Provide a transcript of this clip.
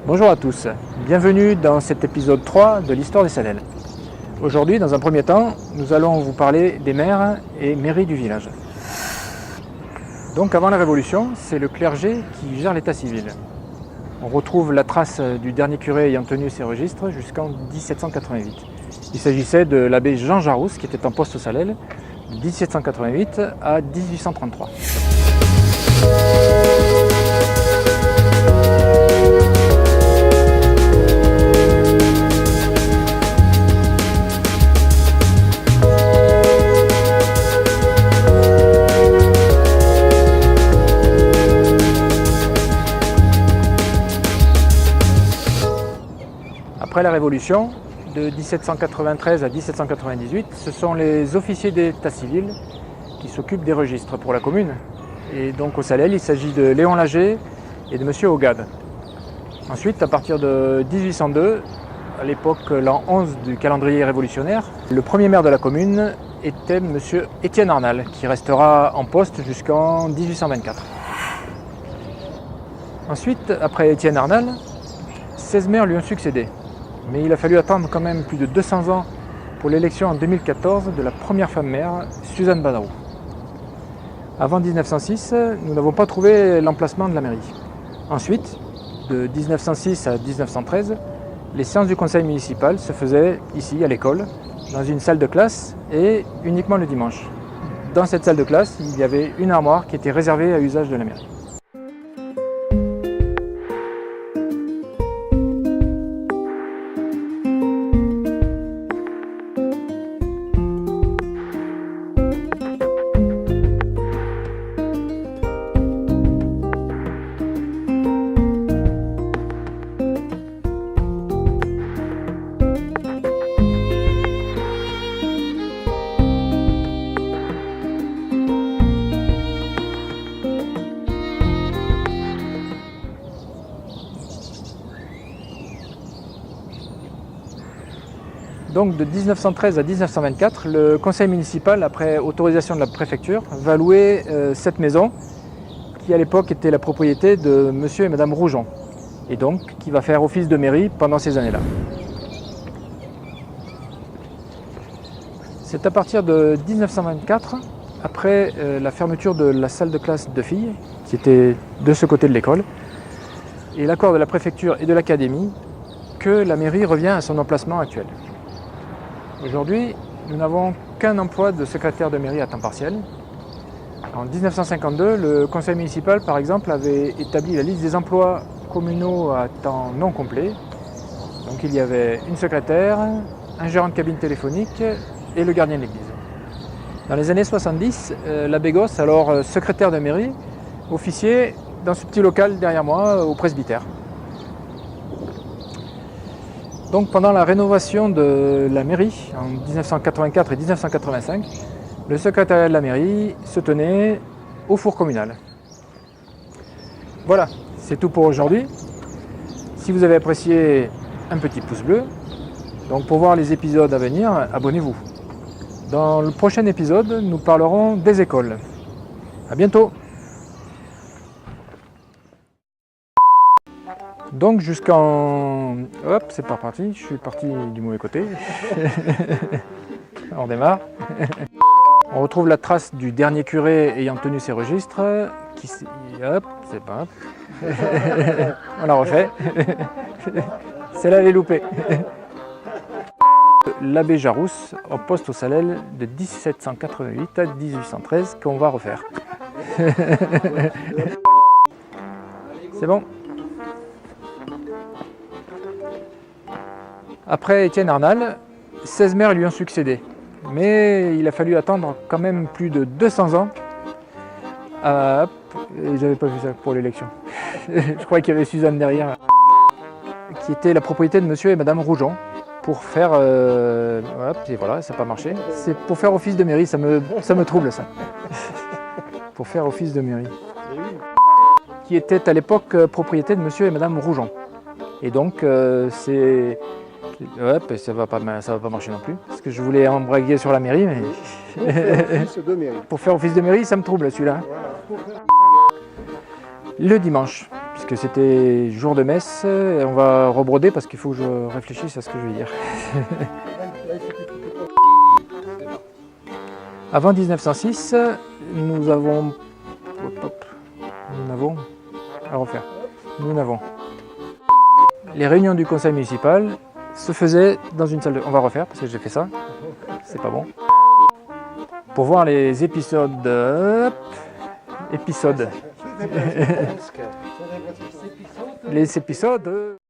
Bonjour à tous, bienvenue dans cet épisode 3 de l'histoire des Salelles. Aujourd'hui, dans un premier temps, nous allons vous parler des maires et mairies du village. Donc avant la Révolution, c'est le clergé qui gère l'état civil. On retrouve la trace du dernier curé ayant tenu ces registres jusqu'en 1788. Il s'agissait de l'abbé Jean Jarousse qui était en poste aux Salelles de 1788 à 1833. Après la Révolution, de 1793 à 1798, ce sont les officiers d'état civil qui s'occupent des registres pour la commune. Et donc au Salelles, il s'agit de Léon Lager et de M. Augade. Ensuite, à partir de 1802, à l'époque l'an 11 du calendrier révolutionnaire, le premier maire de la commune était M. Étienne Arnal, qui restera en poste jusqu'en 1824. Ensuite, après Étienne Arnal, 16 maires lui ont succédé. Mais il a fallu attendre quand même plus de 200 ans pour l'élection en 2014 de la première femme maire, Suzanne Badarou. Avant 1906, nous n'avons pas trouvé l'emplacement de la mairie. Ensuite, de 1906 à 1913, les séances du conseil municipal se faisaient ici, à l'école, dans une salle de classe et uniquement le dimanche. Dans cette salle de classe, il y avait une armoire qui était réservée à l'usage de la mairie. Donc de 1913 à 1924, le conseil municipal, après autorisation de la préfecture, va louer cette maison qui à l'époque était la propriété de monsieur et madame Roujon, et donc qui va faire office de mairie pendant ces années-là. C'est à partir de 1924, après la fermeture de la salle de classe de filles, qui était de ce côté de l'école, et l'accord de la préfecture et de l'académie, que la mairie revient à son emplacement actuel. Aujourd'hui, nous n'avons qu'un emploi de secrétaire de mairie à temps partiel. En 1952, le conseil municipal, par exemple, avait établi la liste des emplois communaux à temps non complet. Donc il y avait une secrétaire, un gérant de cabine téléphonique et le gardien de l'église. Dans les années 70, l'abbé Gosse, alors secrétaire de mairie, officiait dans ce petit local derrière moi, au presbytère. Donc pendant la rénovation de la mairie en 1984 et 1985, le secrétariat de la mairie se tenait au four communal. Voilà, c'est tout pour aujourd'hui. Si vous avez apprécié, un petit pouce bleu. Donc pour voir les épisodes à venir, abonnez-vous. Dans le prochain épisode, nous parlerons des écoles. À bientôt. Donc jusqu'en... Hop, c'est pas parti, je suis parti du mauvais côté. On redémarre. On retrouve la trace du dernier curé ayant tenu ses registres. Hop, c'est pas... On la refait. Celle-là, elle est loupée. L'abbé Jarousse, en poste aux Salelles de 1788 à 1813, qu'on va refaire. C'est bon. Après Étienne Arnal, 16 maires lui ont succédé. Mais il a fallu attendre quand même plus de 200 ans. Et j'avais pas vu ça pour l'élection. Je crois qu'il y avait Suzanne derrière. Qui était la propriété de monsieur et madame Roujon. Pour faire... et voilà, ça n'a pas marché. C'est pour faire office de mairie, ça me trouble ça. Pour faire office de mairie. Qui était à l'époque propriété de monsieur et madame Roujon. Et donc c'est... ça va pas marcher non plus. Parce que je voulais embraguer sur la mairie, mais... Pour faire office de mairie, ça me trouble celui-là. Le dimanche, puisque c'était jour de messe, et on va rebroder parce qu'il faut que je réfléchisse à ce que je vais dire. Avant 1906, nous avons à refaire. Nous n'avons. Les réunions du conseil municipal se faisaient dans une salle de... On va refaire parce que j'ai fait ça. C'est pas bon. Pour voir les épisodes. Les épisodes.